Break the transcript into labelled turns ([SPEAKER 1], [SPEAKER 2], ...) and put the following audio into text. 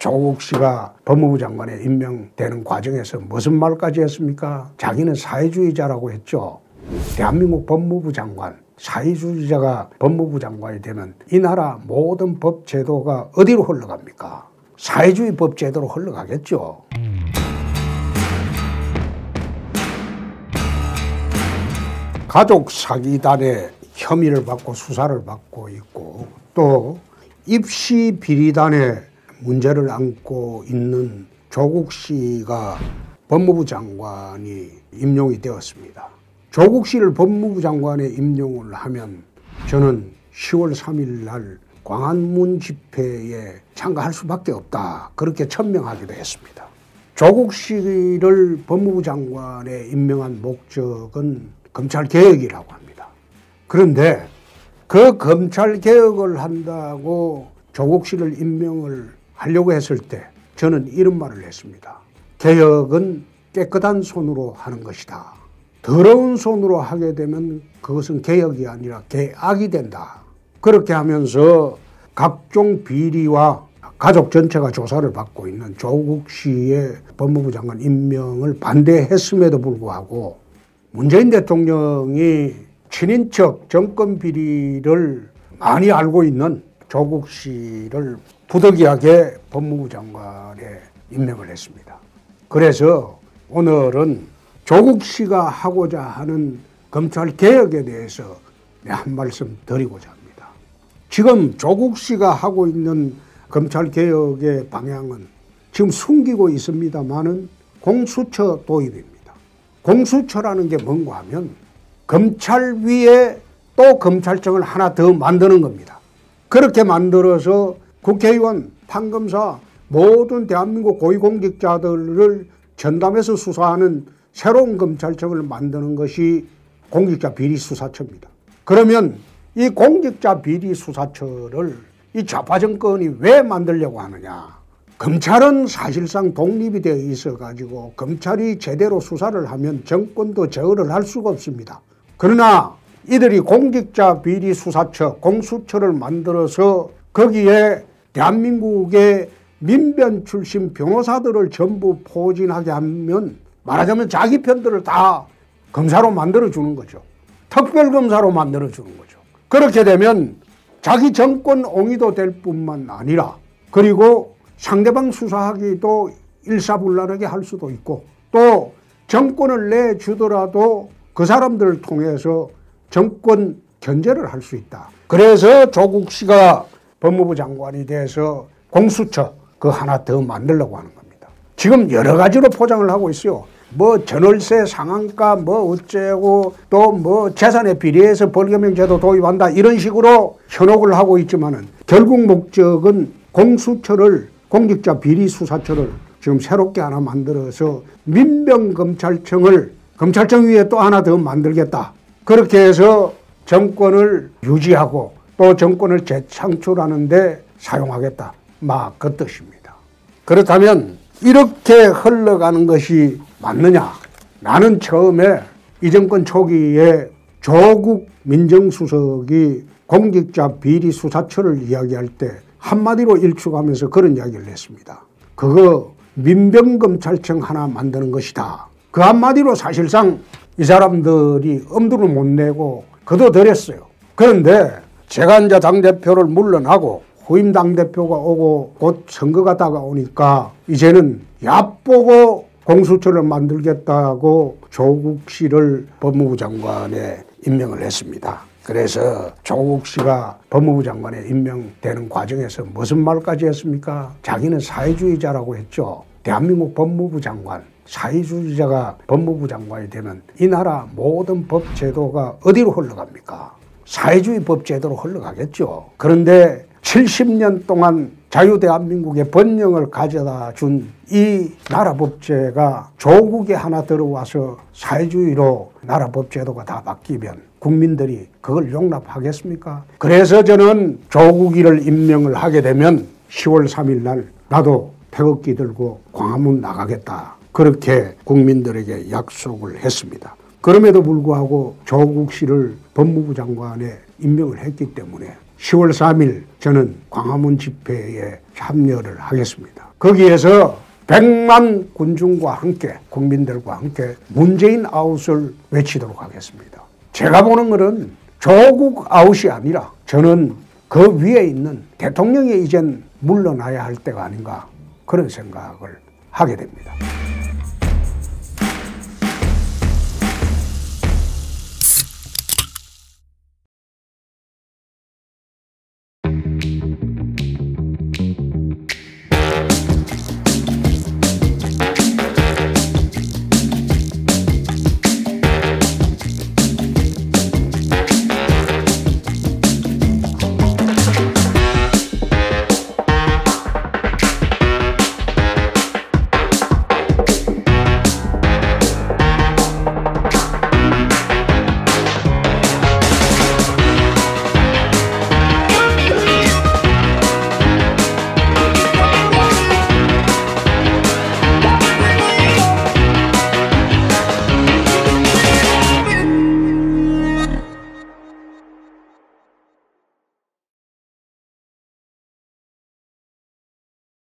[SPEAKER 1] 조국 씨가 법무부 장관에 임명되는 과정에서 무슨 말까지 했습니까? 자기는 사회주의자라고 했죠. 대한민국 법무부 장관, 사회주의자가 법무부 장관이 되면 이 나라 모든 법 제도가 어디로 흘러갑니까? 사회주의 법 제도로 흘러가겠죠. 가족 사기단의 혐의를 받고 수사를 받고 있고, 또 입시 비리단의 문제를 안고 있는 조국 씨가 법무부 장관이 임용이 되었습니다. 조국 씨를 법무부 장관에 임용을 하면 저는 10월 3일 날 광화문 집회에 참가할 수밖에 없다, 그렇게 천명하기도 했습니다. 조국 씨를 법무부 장관에 임명한 목적은 검찰개혁이라고 합니다. 그런데 그 검찰개혁을 한다고 조국 씨를 임명을 하려고 했을 때 저는 이런 말을 했습니다. 개혁은 깨끗한 손으로 하는 것이다. 더러운 손으로 하게 되면 그것은 개혁이 아니라 개악이 된다. 그렇게 하면서 각종 비리와 가족 전체가 조사를 받고 있는 조국 씨의 법무부 장관 임명을 반대했음에도 불구하고 문재인 대통령이 친인척 정권 비리를 많이 알고 있는 조국 씨를 부득이하게 법무부 장관에 임명을 했습니다. 그래서 오늘은 조국 씨가 하고자 하는 검찰개혁에 대해서 한 말씀 드리고자 합니다. 지금 조국 씨가 하고 있는 검찰개혁의 방향은 지금 숨기고 있습니다만은 공수처 도입입니다. 공수처라는 게 뭔가 하면 검찰 위에 또 검찰청을 하나 더 만드는 겁니다. 그렇게 만들어서 국회의원, 판검사, 모든 대한민국 고위공직자들을 전담해서 수사하는 새로운 검찰청을 만드는 것이 공직자 비리수사처입니다. 그러면 이 공직자 비리수사처를 이 좌파 정권이 왜 만들려고 하느냐? 검찰은 사실상 독립이 되어 있어가지고 검찰이 제대로 수사를 하면 정권도 제어를 할 수가 없습니다. 그러나 이들이 공직자 비리수사처, 공수처를 만들어서 거기에 대한민국의 민변 출신 변호사들을 전부 포진하게 하면 말하자면 자기 편들을 다 검사로 만들어주는 거죠. 특별검사로 만들어주는 거죠. 그렇게 되면 자기 정권 옹이도 될 뿐만 아니라, 그리고 상대방 수사하기도 일사불란하게 할 수도 있고, 또 정권을 내주더라도 그 사람들을 통해서 정권 견제를 할 수 있다. 그래서 조국 씨가 법무부 장관이 돼서 공수처 그 하나 더 만들려고 하는 겁니다. 지금 여러 가지로 포장을 하고 있어요. 뭐 전월세 상한가 뭐 어째고, 또 뭐 재산에 비례해서 벌금형 제도 도입한다, 이런 식으로 현혹을 하고 있지만은 결국 목적은 공수처를, 공직자 비리수사처를 지금 새롭게 하나 만들어서 민병검찰청을 검찰청 위에 또 하나 더 만들겠다. 그렇게 해서 정권을 유지하고 또 정권을 재창출하는 데 사용하겠다, 막 그 뜻입니다. 그렇다면 이렇게 흘러가는 것이 맞느냐? 나는 처음에 이 정권 초기에 조국 민정수석이 공직자 비리수사처를 이야기할 때 한마디로 일축하면서 그런 이야기를 했습니다. 그거 민병검찰청 하나 만드는 것이다. 그 한마디로 사실상 이 사람들이 엄두를 못 내고 거둬들였어요. 그런데 제가 이제 당대표를 물러나고 후임 당대표가 오고 곧 선거가 다가오니까 이제는 얕보고 공수처를 만들겠다고 조국 씨를 법무부 장관에 임명을 했습니다. 그래서 조국 씨가 법무부 장관에 임명되는 과정에서 무슨 말까지 했습니까? 자기는 사회주의자라고 했죠. 대한민국 법무부 장관, 사회주의자가 법무부 장관이 되면 이 나라 모든 법 제도가 어디로 흘러갑니까? 사회주의 법 제도로 흘러가겠죠. 그런데 70년 동안 자유대한민국의 번영을 가져다 준 이 나라 법제가 조국에 하나 들어와서 사회주의로 나라 법제도가 다 바뀌면 국민들이 그걸 용납하겠습니까? 그래서 저는 조국이를 임명을 하게 되면 10월 3일 날 나도 태극기 들고 광화문 나가겠다, 그렇게 국민들에게 약속을 했습니다. 그럼에도 불구하고 조국 씨를 법무부 장관에 임명을 했기 때문에 10월 3일 저는 광화문 집회에 참여를 하겠습니다. 거기에서 100만 군중과 함께 국민들과 함께 문재인 아웃을 외치도록 하겠습니다. 제가 보는 것은 조국 아웃이 아니라 저는 그 위에 있는 대통령이 이젠 물러나야 할 때가 아닌가 그런 생각을 하게 됩니다.